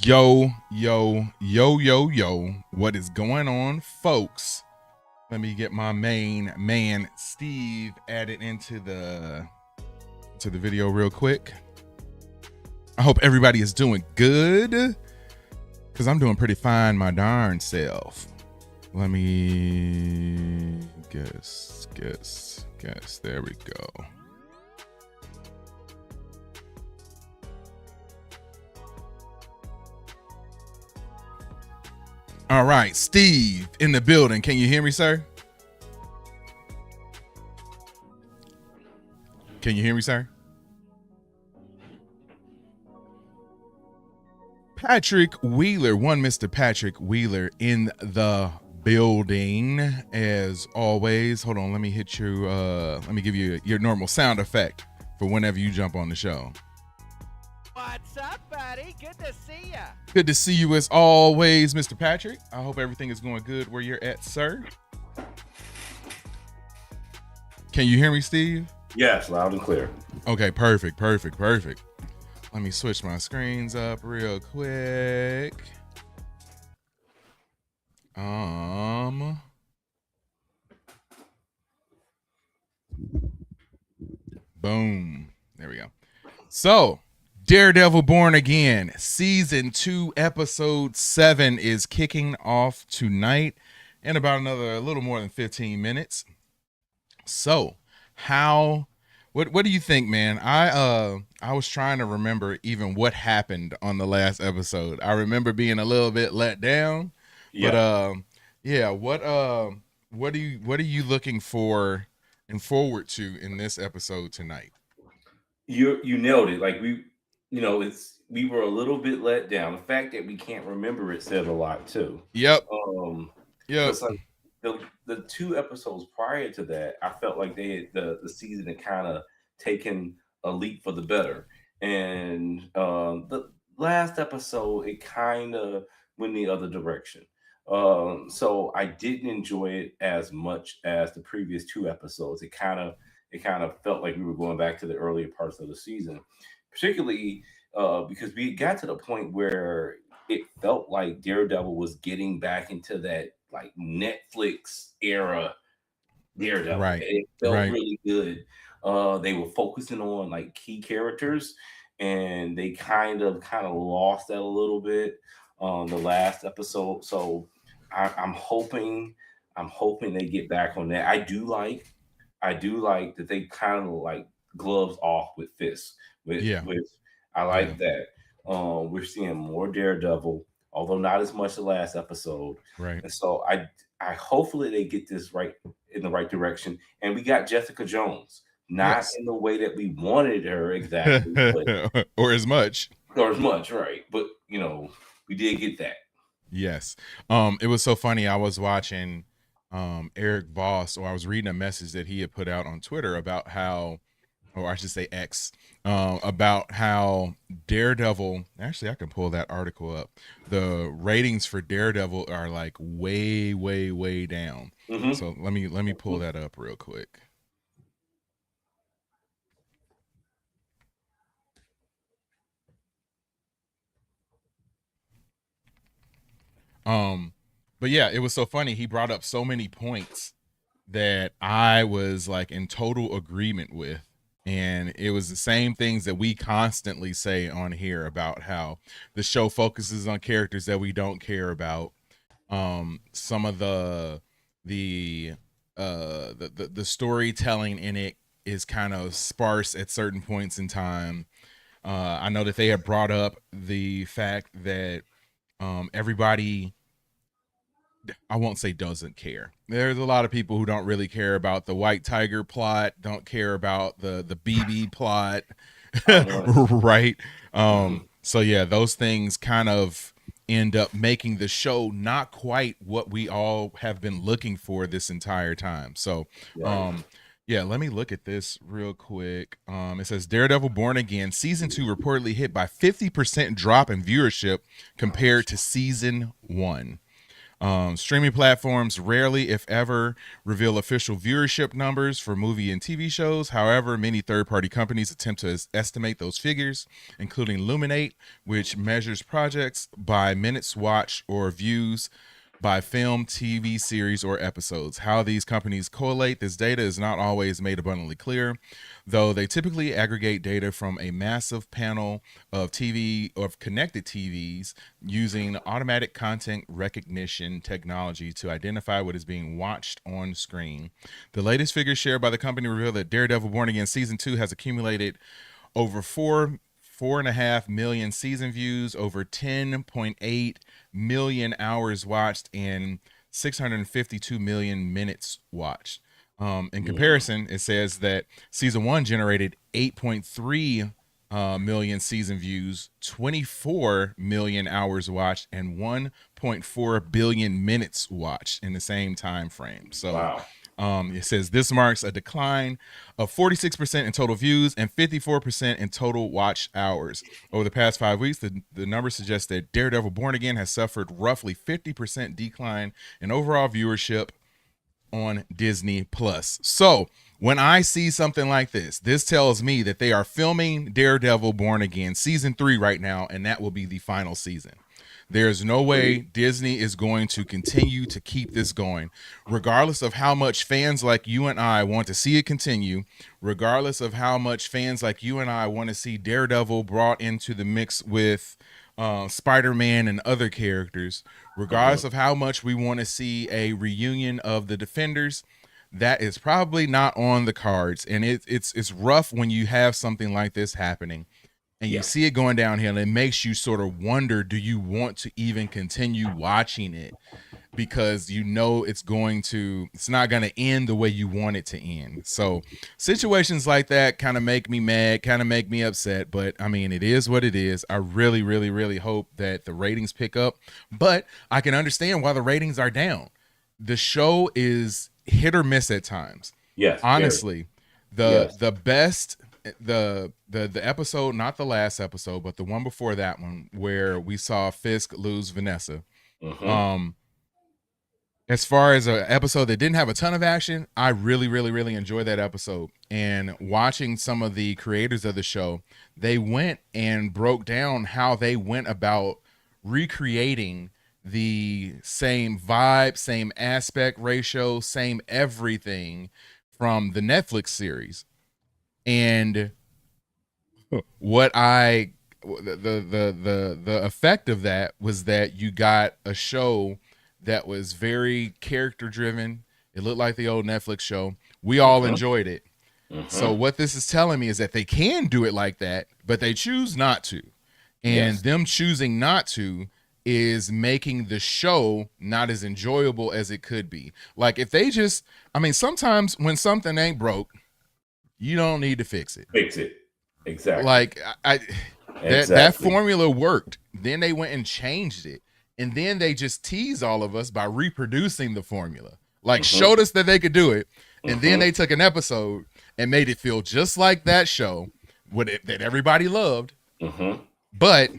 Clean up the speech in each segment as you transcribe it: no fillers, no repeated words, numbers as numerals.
Yo, yo, yo, yo, yo. What is going on, folks? Let me get my main man, Steve, added into the video real quick. I hope everybody is doing good, because I'm doing pretty fine my darn self. Let me guess. There we go. All right, Steve in the building. Can you hear me, sir? Can you hear me, sir? Patrick Wheeler, one Mr. Patrick Wheeler in the building as always. Hold on, let me hit you. Let me give you your normal sound effect for whenever you jump on the show. What's up, buddy? Good to see ya. Good to see you as always, Mr. Patrick. I hope everything is going good where you're at, sir. Can you hear me, Steve? Yes, loud and clear. Okay, perfect. Let me switch my screens up real quick. Boom. There we go. So, Daredevil Born Again, Season 2, Episode 7 is kicking off tonight in about a little more than 15 minutes. So, what do you think, man? I was trying to remember even what happened on the last episode. I remember being a little bit let down. Yeah. But what are you looking for and forward to in this episode tonight? You nailed it. Like we were a little bit let down. The fact that we can't remember it said a lot too. Yep. It's like the 2 episodes prior to that, I felt like the season had kind of taken a leap for the better, and the last episode it kind of went the other direction. So I didn't enjoy it as much as the previous 2 episodes. It kind of felt like we were going back to the earlier parts of the season, particularly because we got to the point where it felt like Daredevil was getting back into that like Netflix era Daredevil. Right. It felt really good. They were focusing on like key characters, and they kind of lost that a little bit on the last episode. So I'm hoping they get back on that. I do like that they kind of like gloves off with Fisk. I like that. We're seeing more Daredevil, although not as much the last episode. Right. And so I hopefully they get this right in the right direction. And we got Jessica Jones, not in the way that we wanted her exactly, but, or as much, right? But we did get that. Yes. It was so funny. I was watching Eric Voss, or I was reading a message that he had put out on Twitter about how, or I should say X, about how Daredevil, actually I can pull that article up. The ratings for Daredevil are like way down. Mm-hmm. So let me pull that up real quick. But yeah, it was so funny. He brought up so many points that I was like in total agreement with. And it was the same things that we constantly say on here about how the show focuses on characters that we don't care about. Some of the storytelling in it is kind of sparse at certain points in time. I know that they have brought up the fact that everybody, I won't say doesn't care. There's a lot of people who don't really care about the White Tiger plot, don't care about the BB plot, right? So yeah, those things kind of end up making the show not quite what we all have been looking for this entire time. So yeah, let me look at this real quick. It says Daredevil Born Again Season 2 reportedly hit by 50% drop in viewership compared to Season 1. Streaming platforms rarely, if ever, reveal official viewership numbers for movie and TV shows. However, many third-party companies attempt to estimate those figures, including Luminate, which measures projects by minutes watched or views by film, TV series, or episodes. How these companies collate this data is not always made abundantly clear, though they typically aggregate data from a massive panel of connected TVs using automatic content recognition technology to identify what is being watched on screen. The latest figures shared by the company reveal that Daredevil Born Again Season 2 has accumulated over 4.5 million season views, over 10.8 million hours watched, and 652 million minutes watched. In comparison, it says that season 1 generated 8.3 million season views, 24 million hours watched, and 1.4 billion minutes watched in the same time frame. So wow. It says this marks a decline of 46% in total views and 54% in total watch hours. Over the past 5 weeks, the numbers suggest that Daredevil Born Again has suffered roughly 50% decline in overall viewership on Disney Plus. So when I see something like this tells me that they are filming Daredevil Born Again season 3 right now, and that will be the final season. There's no way Disney is going to continue to keep this going, regardless of how much fans like you and I want to see it continue, regardless of how much fans like you and I want to see Daredevil brought into the mix with Spider-Man and other characters, regardless of how much we want to see a reunion of the Defenders. That is probably not on the cards, and it's rough when you have something like this happening and you see it going downhill. It makes you sort of wonder, do you want to even continue watching it? Because you know it's not going to end the way you want it to end. So situations like that kind of make me mad, kind of make me upset. But I mean, it is what it is. I really, really, really hope that the ratings pick up. But I can understand why the ratings are down. The show is hit or miss at times. Yes. Honestly, the best the episode, not the last episode, but the one before that one, where we saw Fisk lose Vanessa. As far as an episode that didn't have a ton of action, I really, really, really enjoyed that episode. And watching some of the creators of the show, they went and broke down how they went about recreating the same vibe, same aspect ratio, same everything from the Netflix series. And what the effect of that was that you got a show that was very character driven. It looked like the old Netflix show. We all enjoyed it. So what this is telling me is that they can do it like that, but they choose not to. And them choosing not to is making the show not as enjoyable as it could be. Like if they just, I mean, sometimes when something ain't broke, you don't need to fix it. Fix it. Exactly. Like that formula worked. Then they went and changed it. And then they just tease all of us by reproducing the formula. Like showed us that they could do it. And then they took an episode and made it feel just like that show that everybody loved. But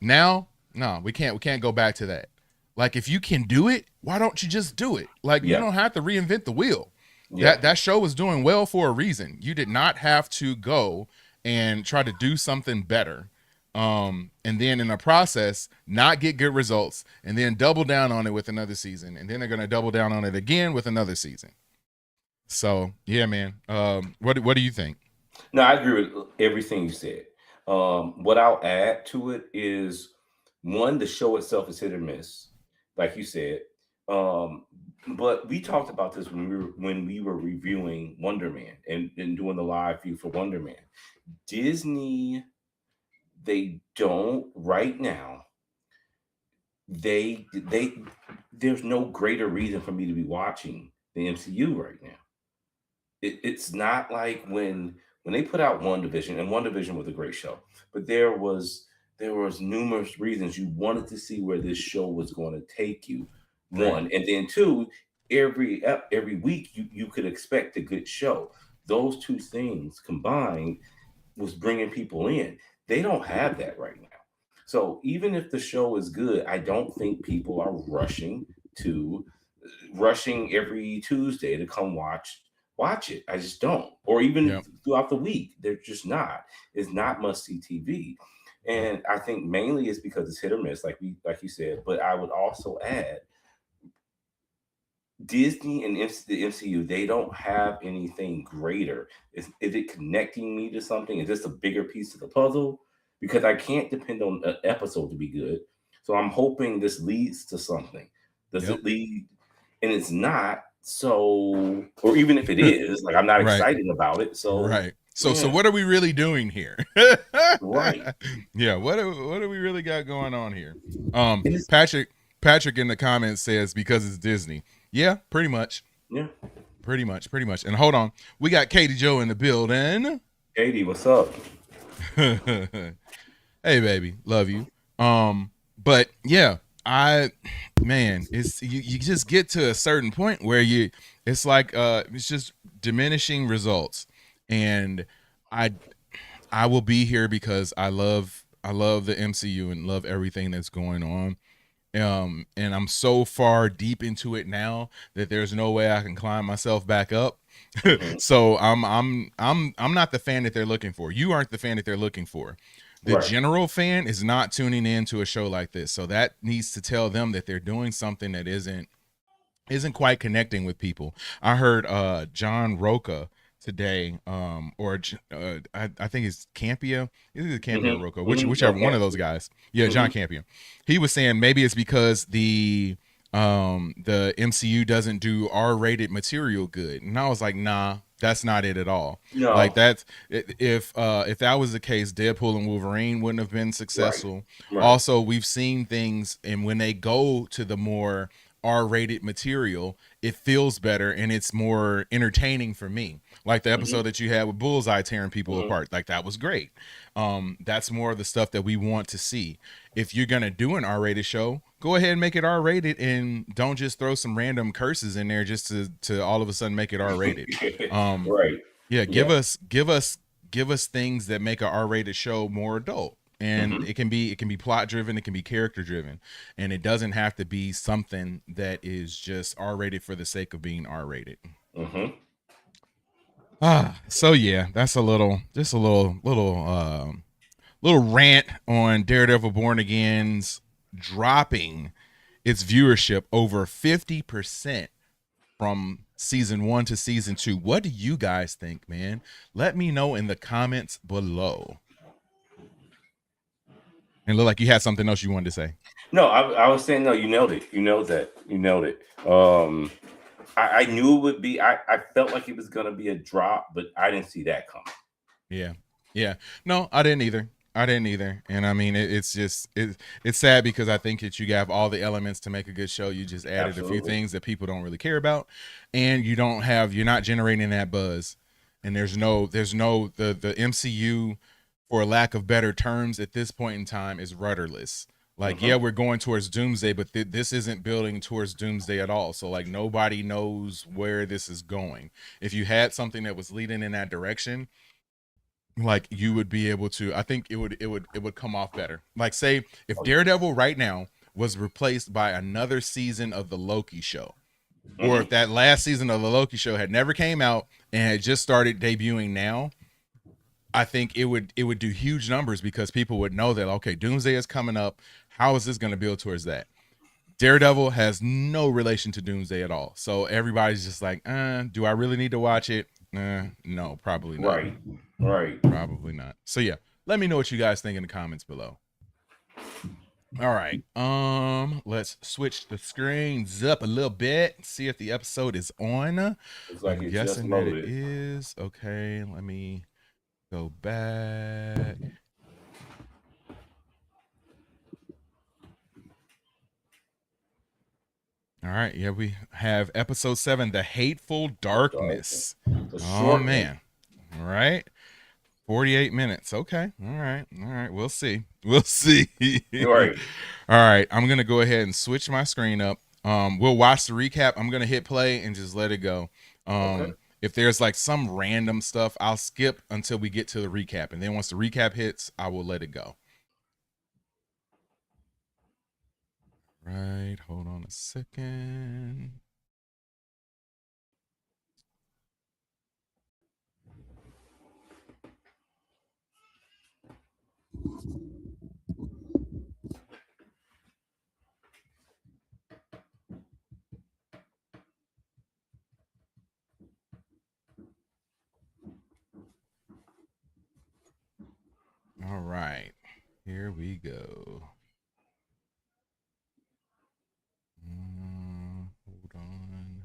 now, no, we can't go back to that. Like if you can do it, why don't you just do it? Like you don't have to reinvent the wheel. That show was doing well for a reason. You did not have to go and try to do something better. And then in the process, not get good results, and then double down on it with another season. And then they're going to double down on it again with another season. So, yeah, man. What do you think? No, I agree with everything you said. What I'll add to it is, one, the show itself is hit or miss, like you said. But we talked about this when we were reviewing Wonder Man and doing the live view for Wonder Man. Disney, they don't right now. There's no greater reason for me to be watching the MCU right now. It's not like when they put out WandaVision, and WandaVision was a great show, but there was numerous reasons you wanted to see where this show was going to take you. One, and then two, every week you could expect a good show. Those two things combined was bringing people in. They don't have that right now. So even if the show is good, I don't think people are rushing to rushing every Tuesday to come watch it. I just don't. Or even throughout the week, they're just not. It's not must see TV. And I think mainly it's because it's hit or miss, like you said. But I would also add Disney and the MCU, they don't have anything greater. Is it connecting me to something? Is this a bigger piece of the puzzle? Because I can't depend on an episode to be good. So I'm hoping this leads to something. Does it lead? And it's not. So, or even if it is, like I'm not excited about it. So, So what are we really doing here? Right. Yeah. What do we really got going on here? Patrick in the comments says because it's Disney. Yeah, pretty much. Yeah. Pretty much. And hold on. We got Katie Joe in the building. Katie, what's up? Hey baby, love you. But yeah, it's you just get to a certain point where it's like it's just diminishing results. And I will be here because I love the MCU and love everything that's going on. And I'm so far deep into it now that there's no way I can climb myself back up. So I'm not the fan that they're looking for. You aren't the fan that they're looking for. The general fan is not tuning in to a show like this. So that needs to tell them that they're doing something that isn't quite connecting with people. I heard John Roca today, or I think it's Campia. Is it Campia or Roca? Whichever one of those guys. Yeah, John Campia. He was saying maybe it's because the MCU doesn't do R-rated material good, and I was like, nah, that's not it at all. No. Like that's if that was the case, Deadpool and Wolverine wouldn't have been successful. Right. Also, we've seen things, and when they go to the more R-rated material, it feels better and it's more entertaining for me. Like the episode that you had with Bullseye tearing people apart, like that was great. That's more of the stuff that we want to see. If you're gonna do an R-rated show, go ahead and make it R-rated, and don't just throw some random curses in there just to all of a sudden make it R-rated. Right. Yeah, give us things that make an R-rated show more adult. And it can be plot driven, it can be character driven, and it doesn't have to be something that is just R-rated for the sake of being R-rated. So yeah, that's a little rant on Daredevil Born Again's dropping its viewership over 50% from season 1 to season 2. What do you guys think, man? Let me know in the comments below. And look like you had something else you wanted to say. No, I was saying, no, you nailed it. You nailed it. I knew it would be, I felt like it was going to be a drop, but I didn't see that coming. Yeah. No, I didn't either. And I mean, it's sad because I think that you have all the elements to make a good show. You just added a few things that people don't really care about, and you're not generating that buzz. And the MCU, for lack of better terms, at this point in time is rudderless. Like, yeah, we're going towards Doomsday, but this isn't building towards Doomsday at all. So like nobody knows where this is going. If you had something that was leading in that direction, like you would be able to, I think it would come off better. Like say if Daredevil right now was replaced by another season of the Loki show, or if that last season of the Loki show had never came out and had just started debuting now, I think it would do huge numbers because people would know that, okay, Doomsday is coming up. How is this going to build towards that? Daredevil has no relation to Doomsday at all. So everybody's just like, do I really need to watch it? No, probably not. Right. Probably not. So yeah, let me know what you guys think in the comments below. All right. Let's switch the screens up a little bit. See if the episode is on. Looks like I'm guessing that it is. Okay, let me go back. All right, yeah, we have episode 7, The Hateful Darkness. Oh man. All right. 48 minutes. Okay. All right. We'll see. All right. I'm going to go ahead and switch my screen up. We'll watch the recap. I'm going to hit play and just let it go. If there's like some random stuff, I'll skip until we get to the recap. And then once the recap hits, I will let it go. Right. Hold on a second. All right. Here we go. Hold on.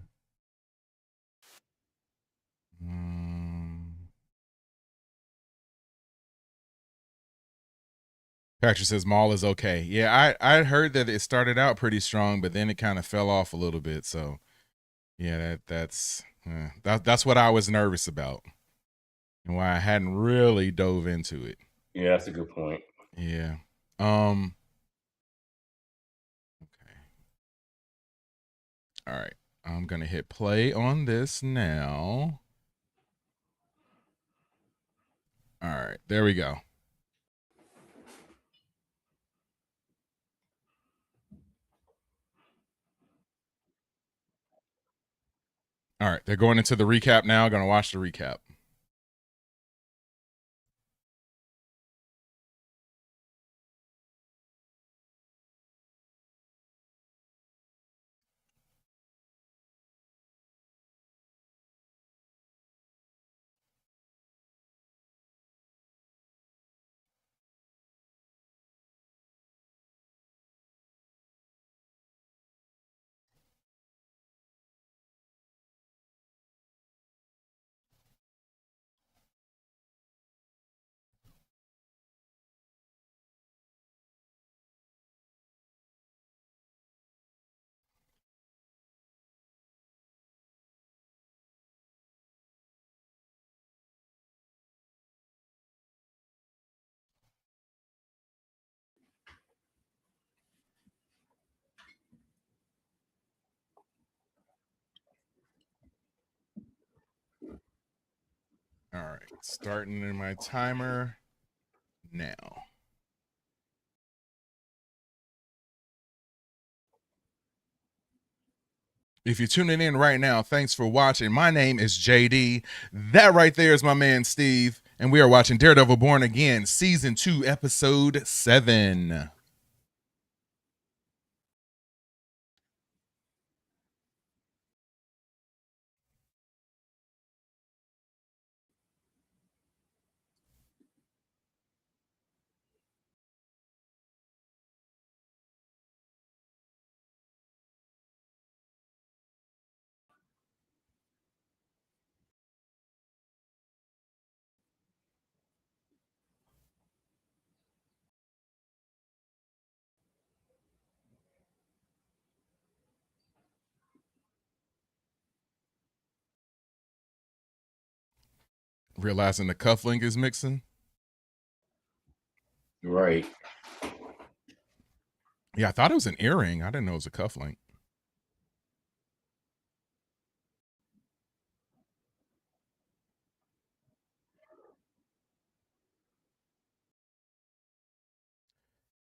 Patrick says Maul is okay. Yeah, I heard that it started out pretty strong, but then it kind of fell off a little bit. So yeah, that's what I was nervous about, and why I hadn't really dove into it. Yeah, that's a good point. Yeah. Okay. All right. I'm gonna hit play on this now. All right, there we go. All right, they're going into the recap now. Gonna watch the recap. All right, starting in my timer now. If you're tuning in right now, thanks for watching. My name is JD. That right there is my man Steve, and we are watching Daredevil Born Again, Season 2, Episode 7. Realizing the cufflink is mixing. Right. Yeah, I thought it was an earring. I didn't know it was a cufflink.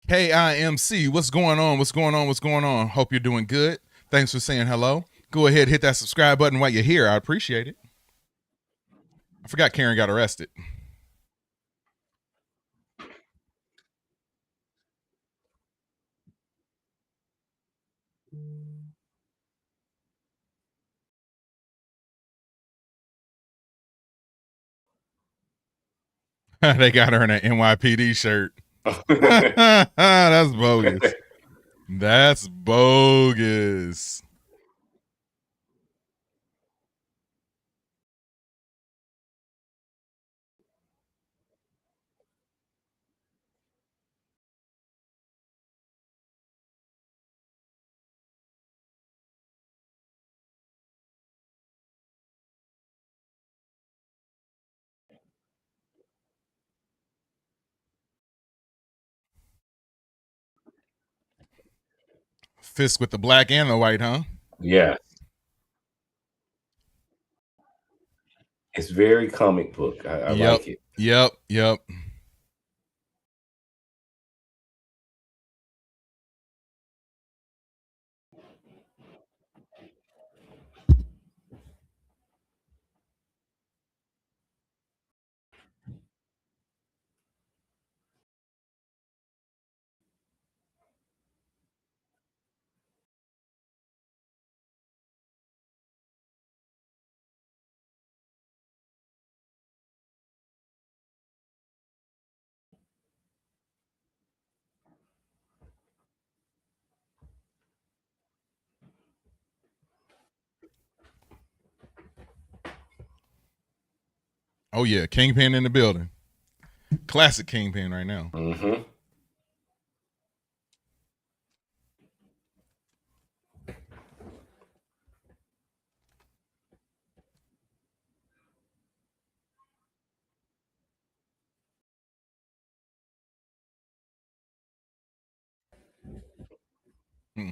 KIMC, what's going on? What's going on? What's going on? Hope you're doing good. Thanks for saying hello. Go ahead, hit that subscribe button while you're here. I appreciate it. I forgot Karen got arrested. They got her in an NYPD shirt. That's bogus. That's bogus. Fisk with the black and the white, huh? Yeah. It's very comic book. I like it. Yep. Oh yeah, Kingpin in the building. Classic Kingpin right now. Mm-hmm. Hmm.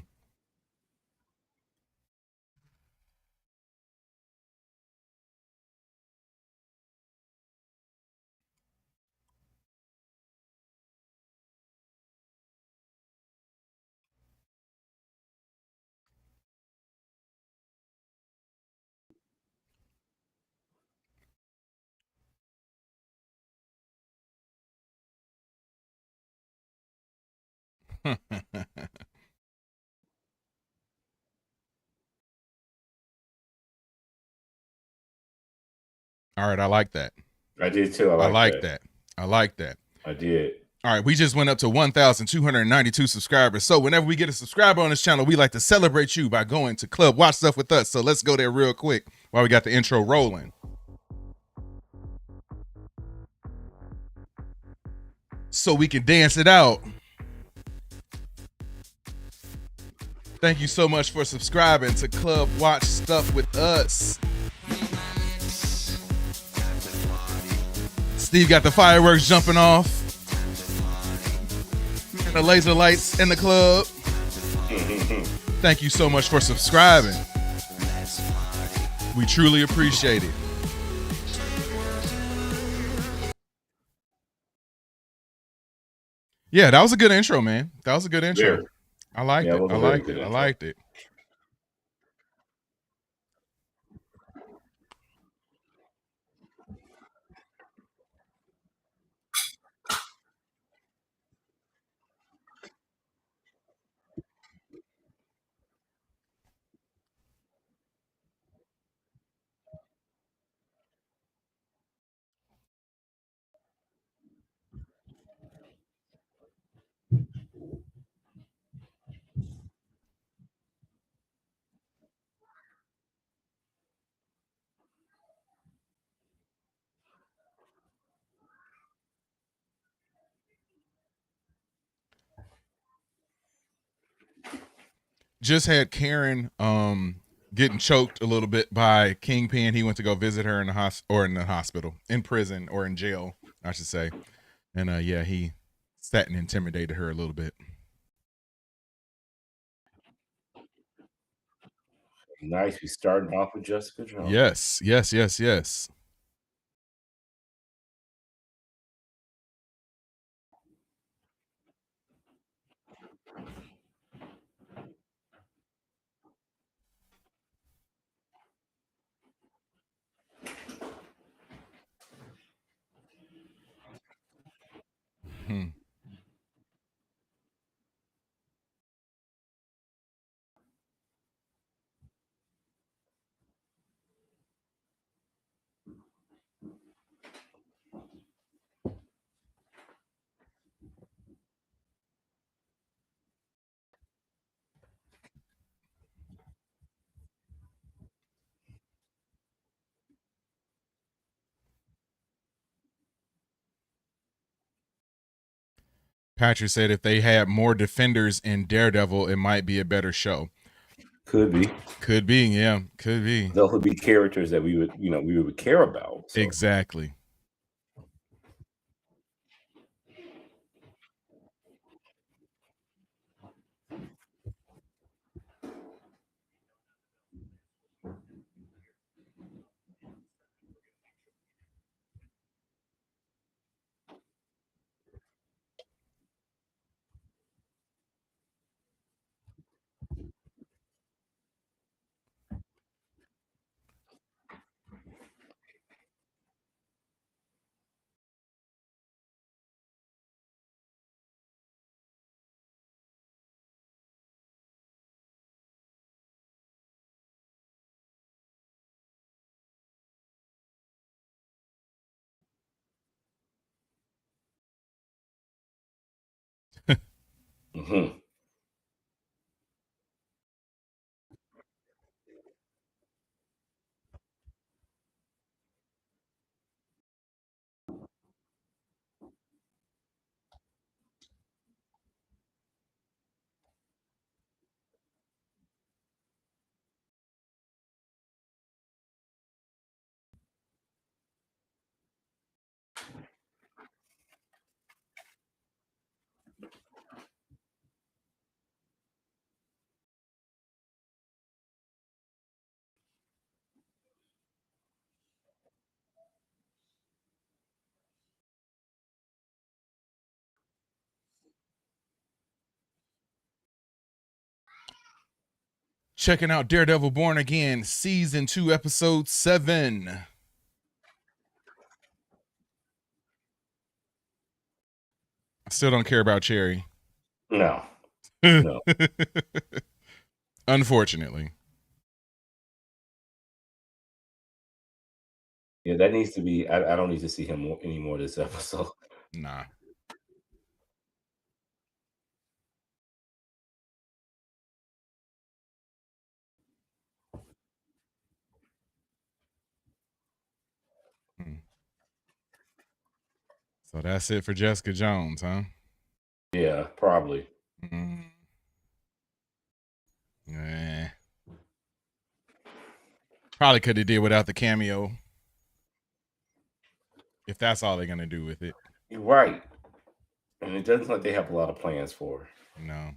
All right, I like that. I did too. I I like that. I like that. I did. All right, we just went up to 1,292 subscribers. So whenever we get a subscriber on this channel, we like to celebrate you by going to Club Watch Stuff with us. So let's go there real quick while we got the intro rolling. So we can dance it out. Thank you so much for subscribing to Club Watch Stuff with us. Steve got the fireworks jumping off. And the laser lights in the club. Thank you so much for subscribing. We truly appreciate it. Yeah, that was a good intro, man. That was a good intro. Very. I liked it. I liked it. I liked it. Just had Karen getting choked a little bit by Kingpin. He went to go visit her in the hospital, in prison, or in jail, I should say. And yeah, he sat and intimidated her a little bit. Nice. We starting off with Jessica Jones. Yes, yes, yes, yes. Hmm. Patrick said if they had more defenders in Daredevil, it might be a better show. Could be. Could be, yeah. Could be. Those would be characters that we would care about. So. Exactly. Mm-hmm. checking out Daredevil Born Again, Season 2, Episode 7. I still don't care about Cherry. No. No. Unfortunately. Yeah, that needs to be. I don't need to see him anymore this episode. Nah. So that's it for Jessica Jones, huh? Yeah, probably. Probably could have did without the cameo. If that's all they're going to do with it. You're right. And it doesn't look like they have a lot of plans for her. No.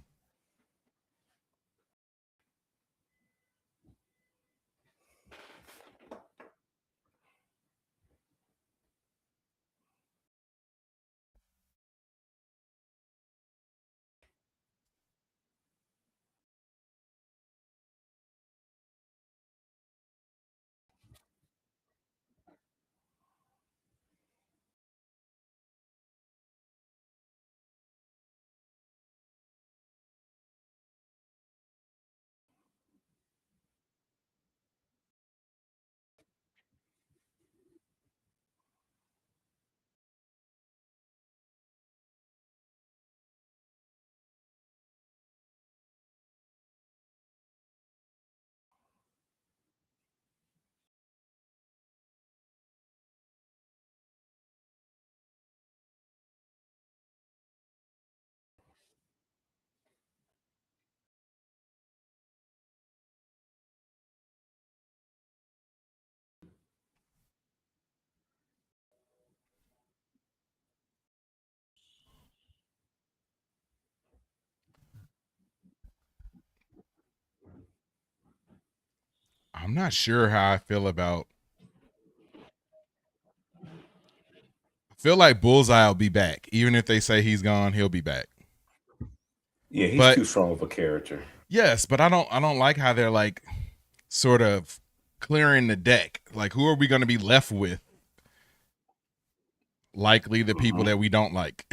I'm not sure how I feel about. I feel like Bullseye will be back. Even if they say he's gone, he'll be back. Yeah, he's too strong of a character. Yes, but I don't like how they're like sort of clearing the deck. Like, who are we going to be left with? Likely the people that we don't like.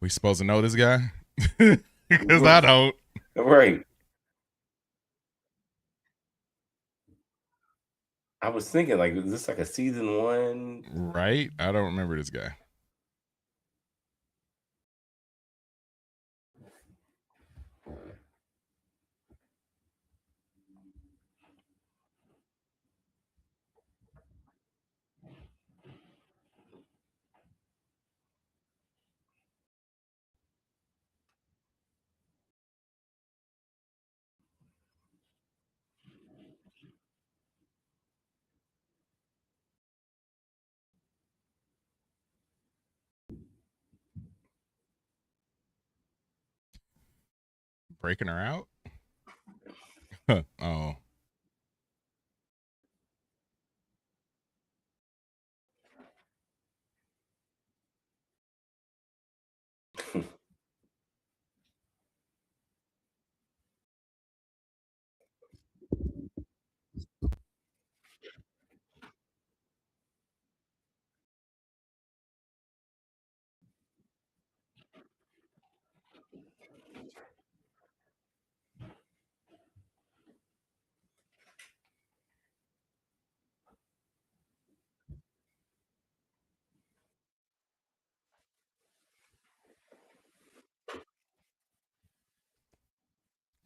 We supposed to know this guy? Because I don't. Right. I was thinking, like, is this like a season 1? Right? I don't remember this guy. Breaking her out? Oh.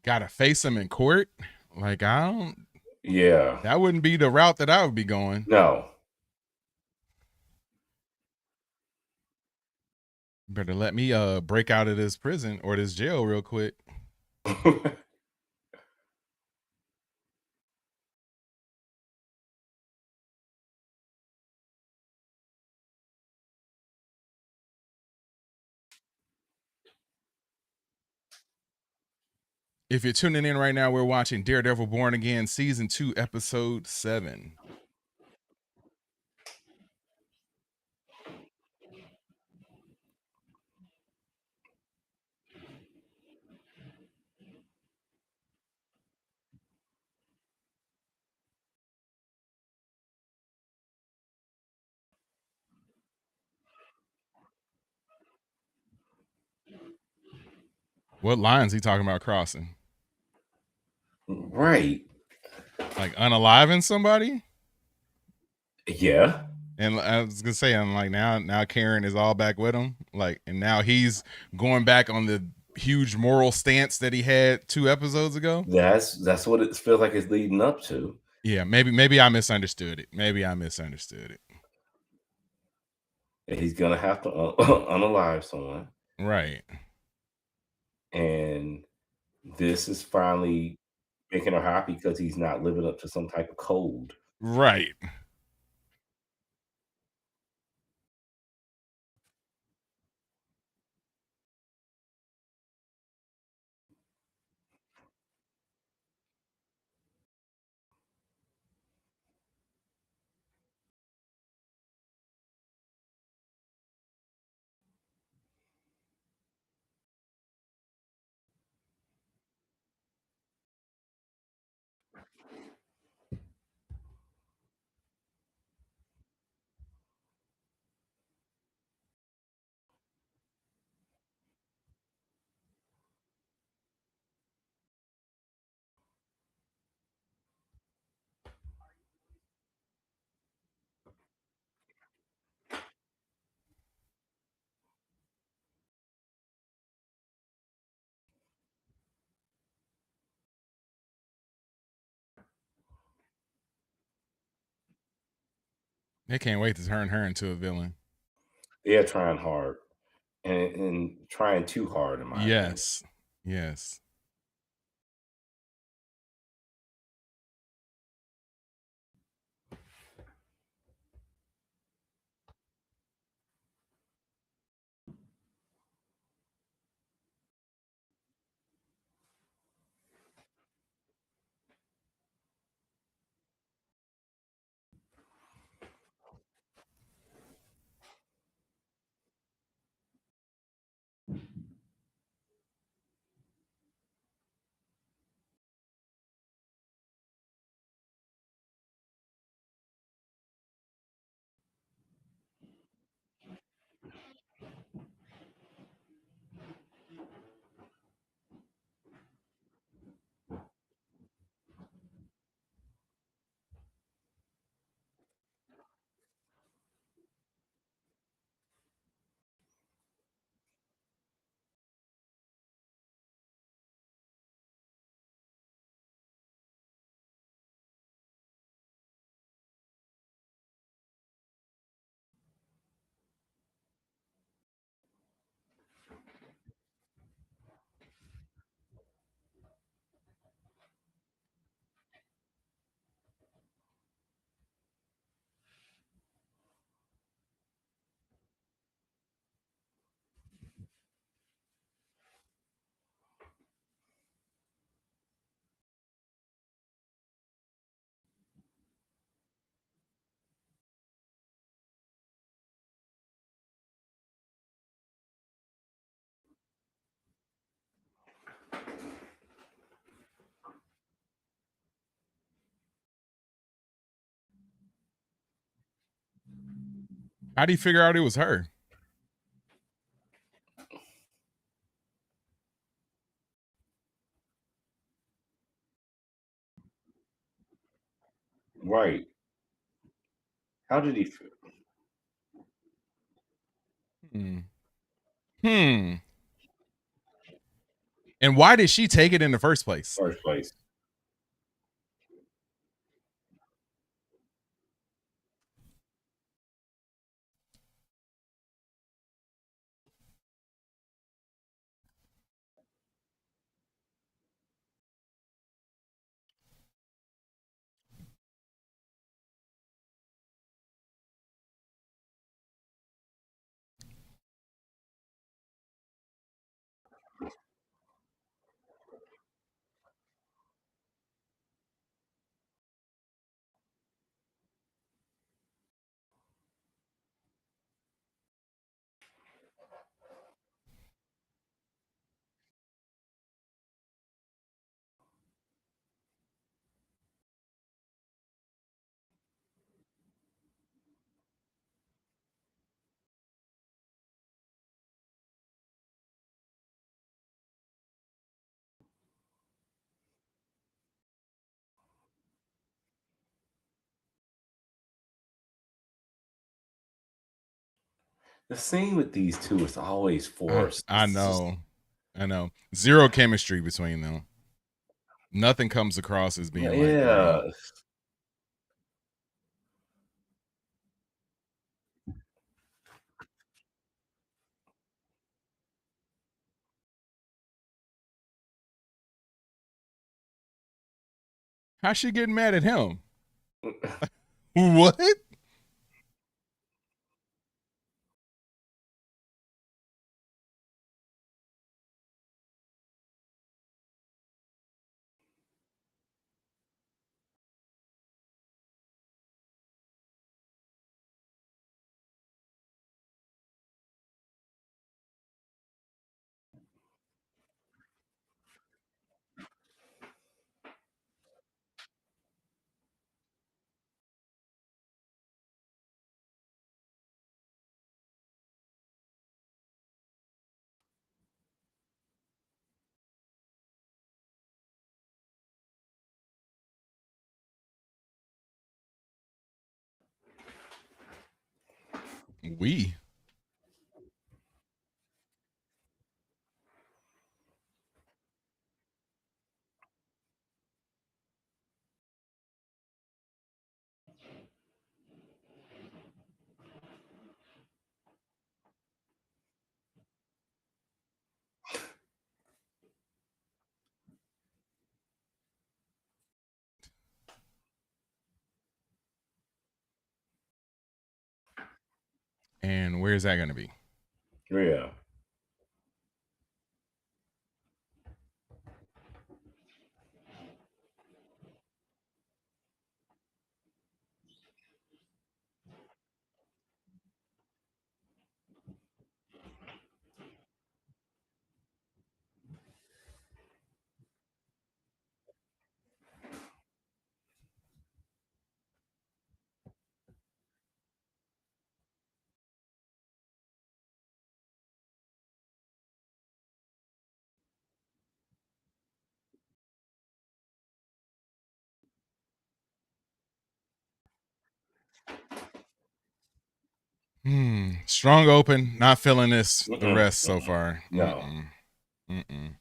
Gotta face him in court? Like, I don't. Yeah. That wouldn't be the route that I would be going. No. Better let me break out of this prison or this jail real quick. If you're tuning in right now, we're watching Daredevil Born Again, Season 2, Episode 7. What lines he talking about crossing? Right. Like unaliving somebody? Yeah. And I was gonna say, I'm like, now Karen is all back with him. Like, and now he's going back on the huge moral stance that he had 2 episodes ago. That's what it feels like it's leading up to. Yeah, maybe I misunderstood it. Maybe I misunderstood it. And he's gonna have to unalive someone. Right. And this is finally making her happy because he's not living up to some type of code. Right. They can't wait to turn her into a villain. They're trying hard and trying too hard, in my opinion. Yes. How do you figure out it was her? Right. How did he feel? Hmm. And why did she take it in the first place? First place. The scene with these two is always forced. I know. I know. Zero chemistry between them. Nothing comes across as being like yeah. great. How's she getting mad at him? What? We. And where's that going to be? Yeah. Strong open. Not feeling this. The Mm-mm, rest so far. no. Mm-mm.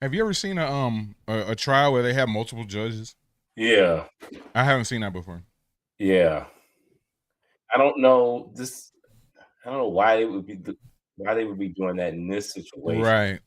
Have you ever seen a trial where they have multiple judges? Yeah. I haven't seen that before. Yeah. I don't know this. I don't know why they would be why they would be doing that in this situation. Right.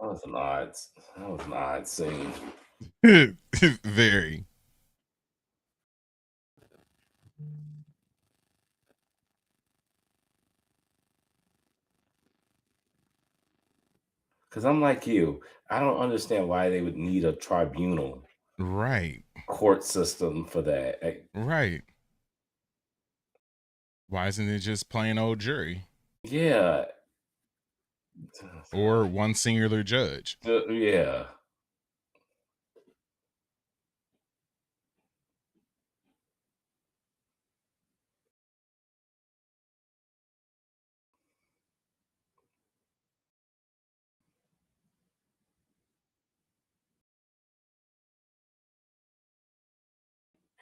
That was an odd scene. Very. Because I'm like you, I don't understand why they would need a tribunal Right. court system for that. Right. Why isn't it just plain old jury Yeah, or one singular judge? yeah.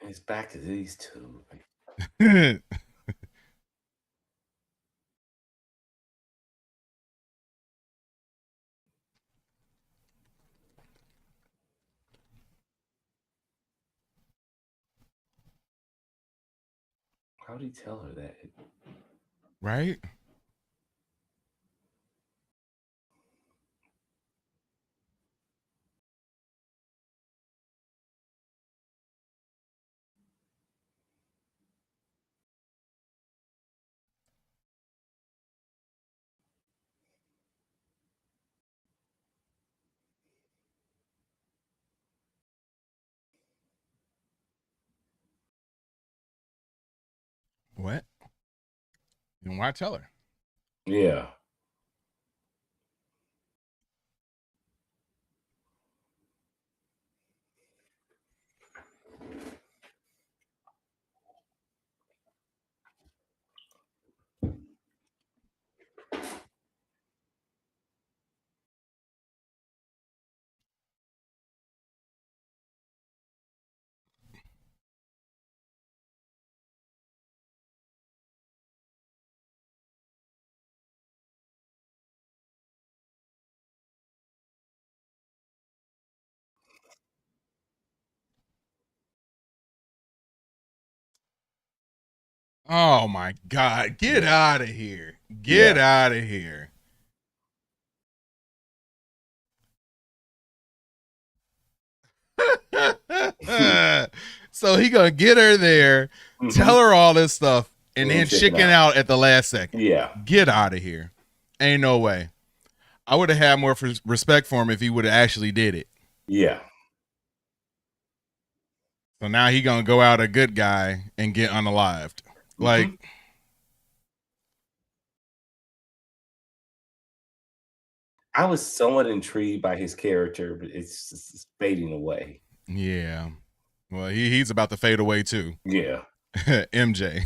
And it's back to these two. How would he tell her that? Right. What? And why tell her? Yeah. Oh my God. Get Yeah. out of here. Get Yeah. out of here. So he gonna get her there, tell her all this stuff, and then chicken out at the last second. Yeah. Get out of here. Ain't no way. I would have had more respect for him if he would have actually did it. Yeah. So now he gonna go out a good guy and get unalived. Like, I was somewhat intrigued by his character, but it's fading away. yeah. Well, he's about to fade away too. Yeah. MJ.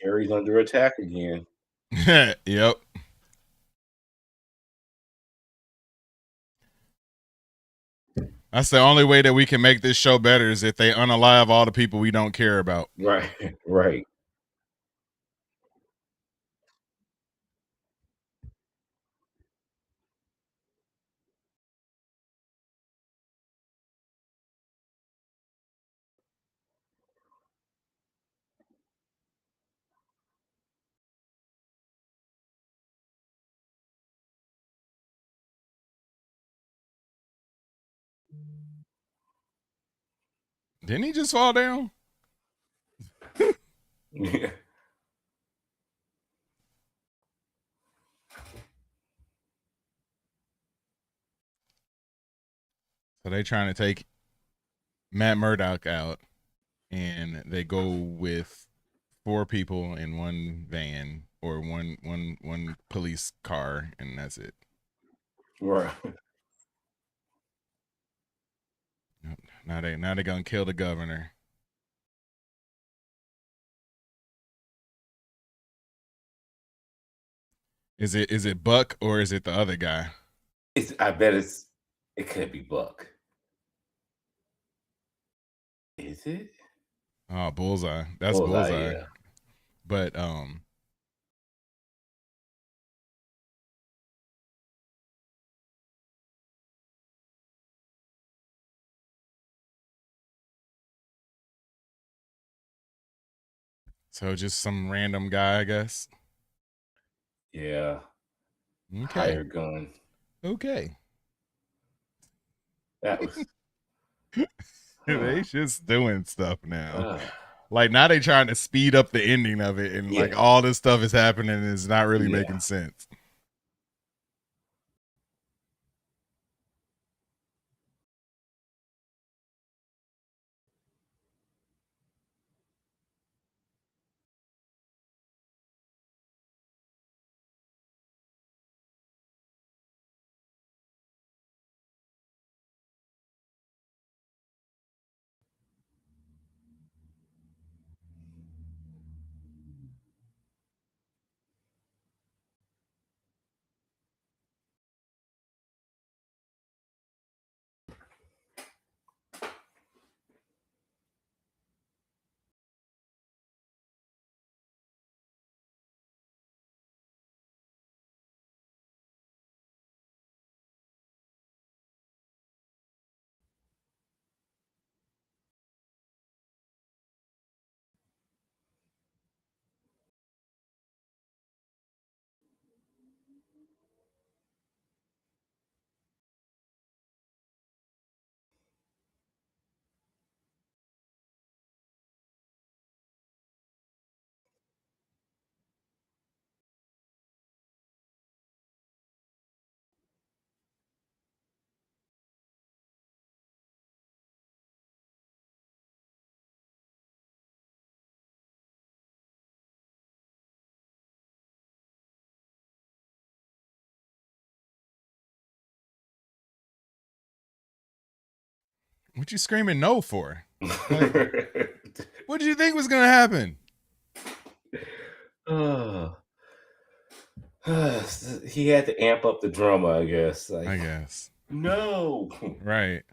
Jerry's under attack again. Yep. That's the only way that we can make this show better is if they unalive all the people we don't care about. Right. Right. Didn't he just fall down? Yeah. So they trying to take Matt Murdock out. and they go with 4 people in one van or one police car, and that's it. Right. Now they gonna kill the governor. Is it Buck or is it the other guy? I bet it could be Buck. Is it? Oh, Bullseye. That's Bullseye, Bullseye. yeah. But so just some random guy, I guess. Yeah. Okay. Hired gun. Okay. That was They just doing stuff now. Like now they trying to speed up the ending of it, and like all this stuff is happening and it's not really making sense. What you screaming no for? Like, what did you think was gonna happen? He had to amp up the drama, I guess. Like, I guess. No. Right.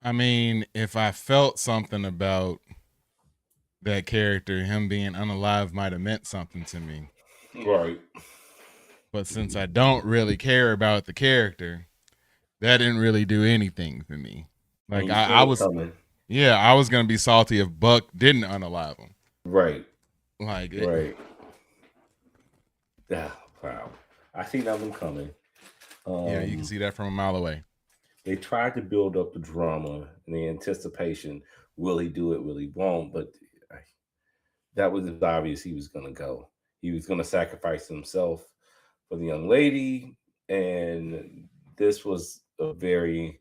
I mean, if I felt something about that character, him being unalive might have meant something to me. Right. But since I don't really care about the character, that didn't really do anything for me. And Like you I feel it was, coming. yeah, I was gonna be salty if Buck didn't unalive him. Right. Like, Right. Yeah. Wow. I see that one coming. yeah, you can see that from a mile away. They tried to build up the drama and the anticipation. Will he do it? Will he won't? But that was obvious he was going to go. He was going to sacrifice himself for the young lady. And this was a very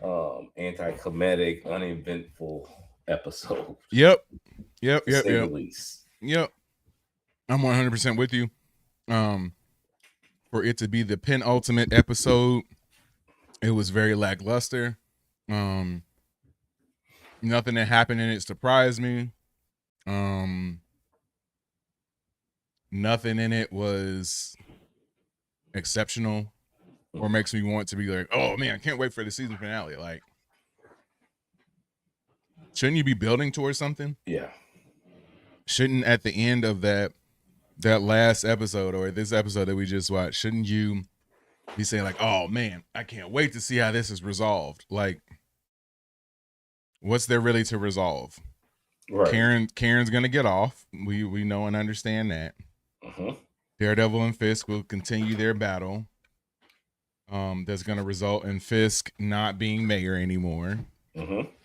anticlimactic, uneventful episode. Yep. To say the least. Yep. I'm 100% with you. For it to be the penultimate episode, it was very lackluster. Nothing that happened in it surprised me. Nothing in it was exceptional or makes me want to be like, oh man, I can't wait for the season finale. Like, shouldn't you be building towards something? Yeah. Shouldn't at the end of that last episode or this episode that we just watched, shouldn't you be saying like, oh man, I can't wait to see how this is resolved? Like, what's there really to resolve? Right. Karen's gonna get off. We know and understand that. Daredevil and Fisk will continue their battle. That's gonna result in Fisk not being mayor anymore.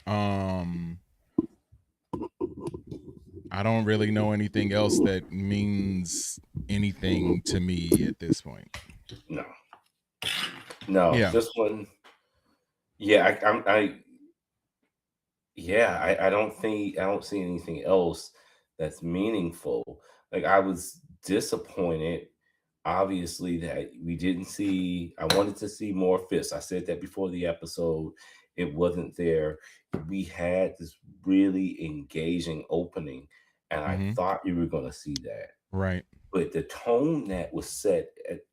I don't really know anything else that means anything to me at this point. No, Yeah. this one. Yeah, I don't see anything else that's meaningful. Like I was disappointed, obviously, that we didn't see. I wanted to see more Fisk. I said that before the episode. It wasn't there. We had this really engaging opening, and I thought you were going to see that. Right. But the tone that was set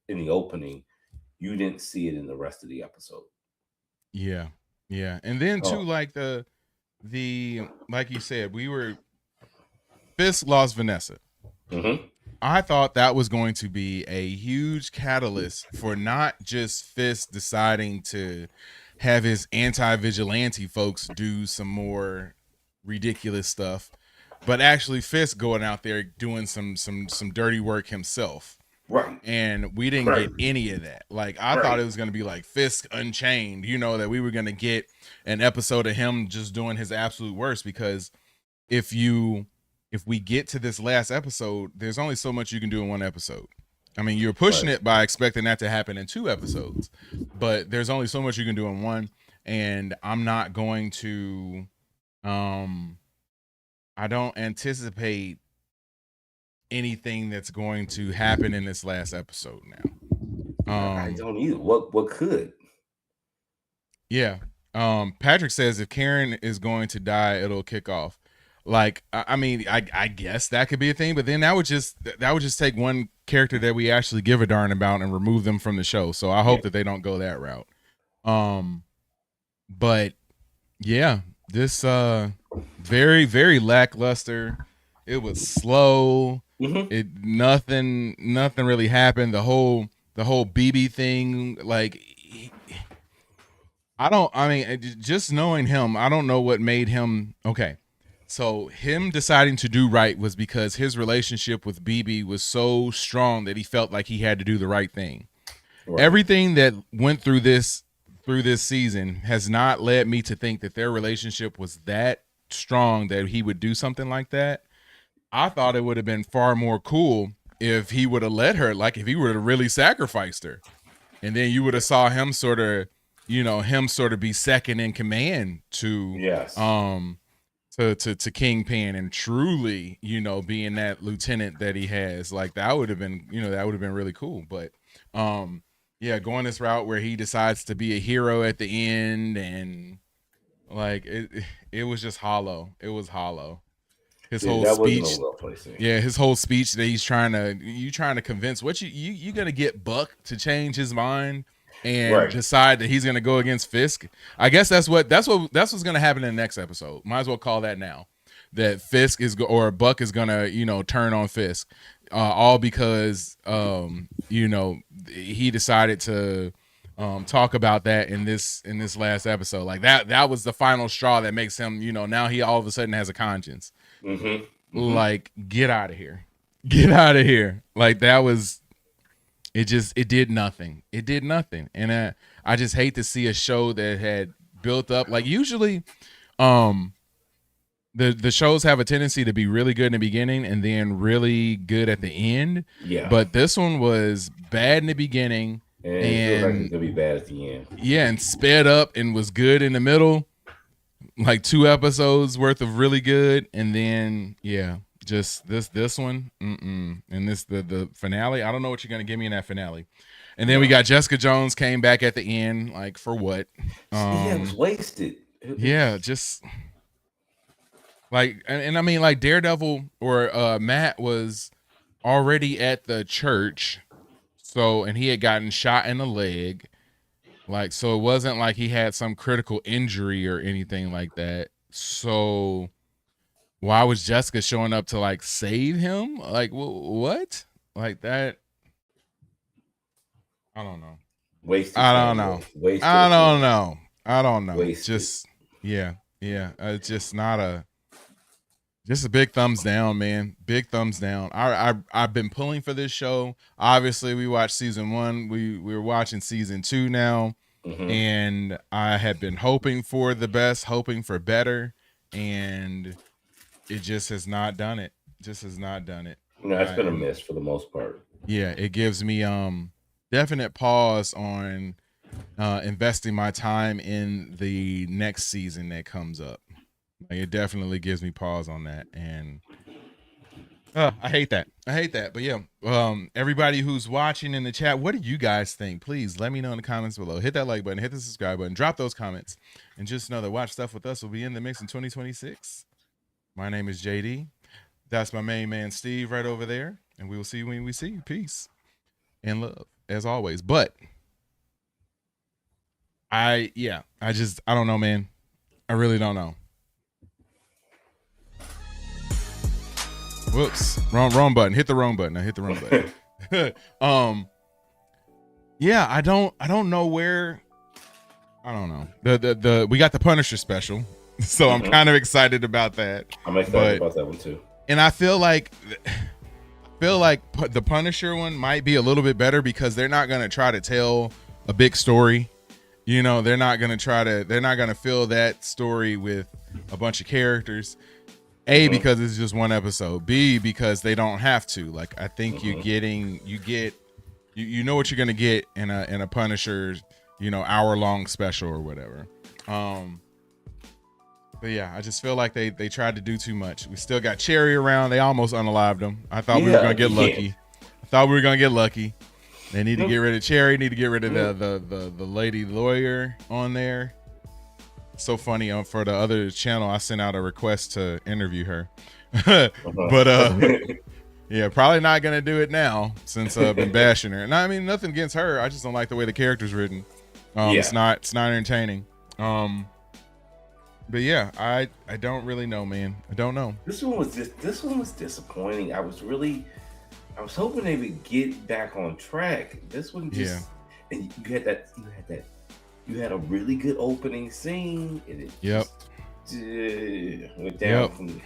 in the opening, you didn't see it in the rest of the episode. Yeah. Yeah. And then too, like the like you said, Fisk lost Vanessa. I thought that was going to be a huge catalyst for not just Fisk deciding to have his anti-vigilante folks do some more ridiculous stuff, but actually Fisk going out there doing some dirty work himself. Right. And we didn't get any of that. Like I thought it was going to be like Fisk Unchained, that we were going to get an episode of him just doing his absolute worst, because if we get to this last episode, there's only so much you can do in one episode. I mean, you're pushing it by expecting that to happen in 2 episodes, but there's only so much you can do in one. And I'm not going to, I don't anticipate anything that's going to happen in this last episode now. I don't either. What could? Yeah. Patrick says if Karen is going to die, it'll kick off. Like, I mean, I guess that could be a thing, but then that would just take one character that we actually give a darn about and remove them from the show. So I hope that they don't go that route. But yeah, this very, very lackluster. It was slow. It nothing really happened. The whole BB thing, like just knowing him, I don't know what made him okay. So him deciding to do right was because his relationship with BB was so strong that he felt like he had to do the right thing. Right. Everything that went through this season has not led me to think that their relationship was that strong that he would do something like that. I thought it would have been far more cool if he would have let her, like if he would have really sacrificed her. And then you would have saw him sort of be second in command to to Kingpin and truly, being that lieutenant that he has. Like that would have been, really cool. But going this route where he decides to be a hero at the end, and like it was just hollow. It was hollow. His whole speech, his whole speech that he's trying to convince you gonna get Buck to change his mind and decide that he's gonna go against Fisk. I guess that's what's gonna happen in the next episode. Might as well call that now. That Fisk or Buck is gonna turn on Fisk, all because he decided to talk about that in this last episode. Like that was the final straw that makes him now he all of a sudden has a conscience. Like get out of here. Like that was it did nothing. And I just hate to see a show that had built up, like usually the shows have a tendency to be really good in the beginning and then really good at the end. But this one was bad in the beginning and it feels like it's gonna be bad at the end. And sped up and was good in the middle. Like 2 episodes worth of really good, and then just this one, and this the finale. I don't know what you're gonna give me in that finale, and then we got Jessica Jones came back at the end, like for what? It was wasted. Just like, and I mean, like Daredevil or Matt was already at the church, and he had gotten shot in the leg. Like, so it wasn't like he had some critical injury or anything like that. So why was Jessica showing up to like save him? Like, what? Like that? I don't know. Wasted. I don't know. Wasted. I don't know. Wasted. Just it's just not just a big thumbs down, man. Big thumbs down. I've been pulling for this show. Obviously, we watched season 1. We're watching season 2 now. and I had been hoping for the best, hoping for better, and it just has not done it. Just has not done it. No, it's been a miss for the most part. Yeah, it gives me definite pause on investing my time in the next season that comes up. Like, it definitely gives me pause on that, and I hate that. But yeah, everybody who's watching in the chat, what do you guys think? Please let me know in the comments below. Hit that like button, hit the subscribe button, drop those comments, and just know that Watch Stuff with Us will be in the mix in 2026. My name is JD. That's my main man Steve right over there, and we will see you when we see you. Peace and love as always. But I don't know, man. I really don't know. Whoops, wrong button. Hit the wrong button. I hit the wrong button. Yeah, I don't know where. I don't know. The we got the Punisher special, so I'm kind of excited about that. I'm excited about that one too. And I feel like the Punisher one might be a little bit better because they're not gonna try to tell a big story. You know, they're not gonna fill that story with a bunch of characters. A, because it's just one episode. B, because they don't have to. Like, I think you know what you're gonna get in a Punisher, hour-long special or whatever. But yeah, I just feel like they tried to do too much. We still got Cherry around. They almost unalived him. I thought we were gonna get lucky. They need to get rid of Cherry. Need to get rid of the lady lawyer on there. So funny. For the other channel, I sent out a request to interview her, but yeah, probably not gonna do it now since I've been bashing her. And I mean, nothing against her. I just don't like the way the character's written. It's not entertaining. But yeah, I don't really know, man. I don't know. This one was disappointing. I was hoping they would get back on track. This one just, and you had a really good opening scene, and it went down from.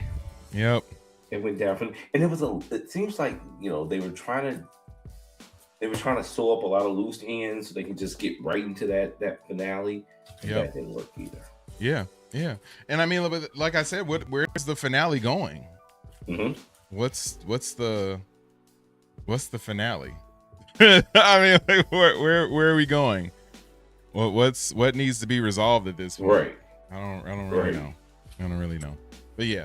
Yep. It went down from, and it seems like they were trying to sew up a lot of loose ends so they can just get right into that finale. And that didn't work either. Yeah. And I mean, like I said, where's the finale going? What's the finale? I mean, like, where are we going? What needs to be resolved at this point? Right. I don't really know. I don't really know. But yeah.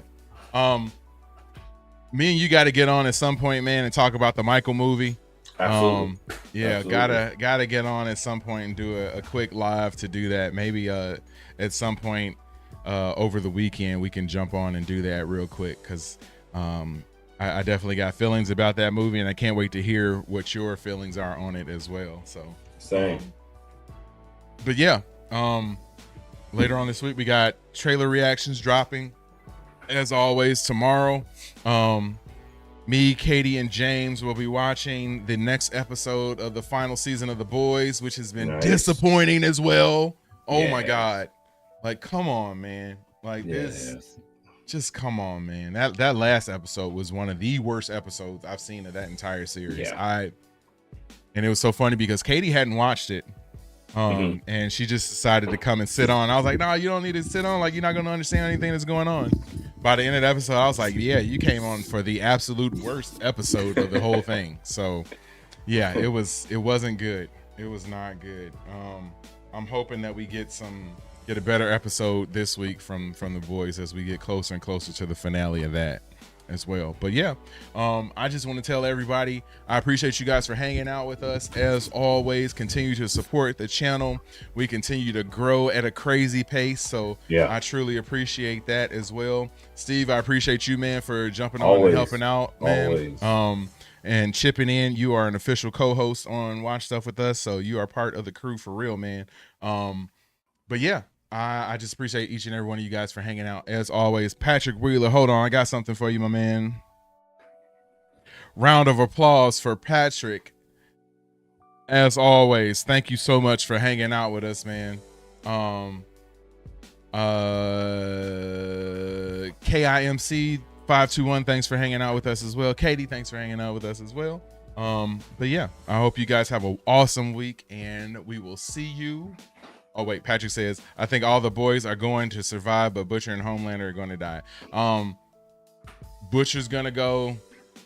Me and you got to get on at some point, man, and talk about the Michael movie. Absolutely. Absolutely. Gotta get on at some point and do a quick live to do that. Maybe at some point over the weekend we can jump on and do that real quick, because I definitely got feelings about that movie, and I can't wait to hear what your feelings are on it as well. So same. But yeah, later on this week we got trailer reactions dropping as always tomorrow. Me, Katie, and James will be watching the next episode of the final season of The Boys, which has been disappointing as well. Oh my God. Like, come on, man. Like, this, just come on, man. That last episode was one of the worst episodes I've seen of that entire series. And it was so funny because Katie hadn't watched it. And she just decided to come and sit on. I was like, no, you don't need to sit on. Like, you're not going to understand anything that's going on. By the end of the episode, I was like, yeah, you came on for the absolute worst episode of the whole thing. So yeah, it wasn't good. It was not good. I'm hoping that we get a better episode this week from The Boys as we get closer and closer to the finale of that as well. But yeah, I just want to tell everybody I appreciate you guys for hanging out with us. As always, continue to support the channel. We continue to grow at a crazy pace, so I truly appreciate that as well. Steve, I appreciate you, man, for jumping on and helping out, man. And chipping in. You are an official co-host on Watch Stuff with Us, so you are part of the crew for real, man. But yeah, I just appreciate each and every one of you guys for hanging out. As always, Patrick Wheeler, hold on, I got something for you, my man. Round of applause for Patrick. As always, thank you so much for hanging out with us, man. KIMC 521, thanks for hanging out with us as well. Katie, thanks for hanging out with us as well. But yeah, I hope you guys have an awesome week, and we will see you Oh wait, Patrick says, I think all the boys are going to survive, but Butcher and Homelander are going to die. Butcher's gonna go,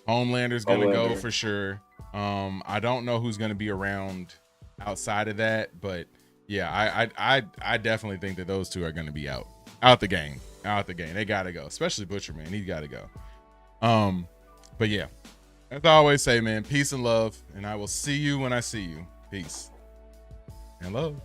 Homelander's gonna go for sure. I don't know who's gonna be around outside of that, but yeah, I definitely think that those two are gonna be out the game. They gotta go, especially Butcher, man. He's gotta go. But yeah, as I always say, man, peace and love, and I will see you when I see you. Peace and love.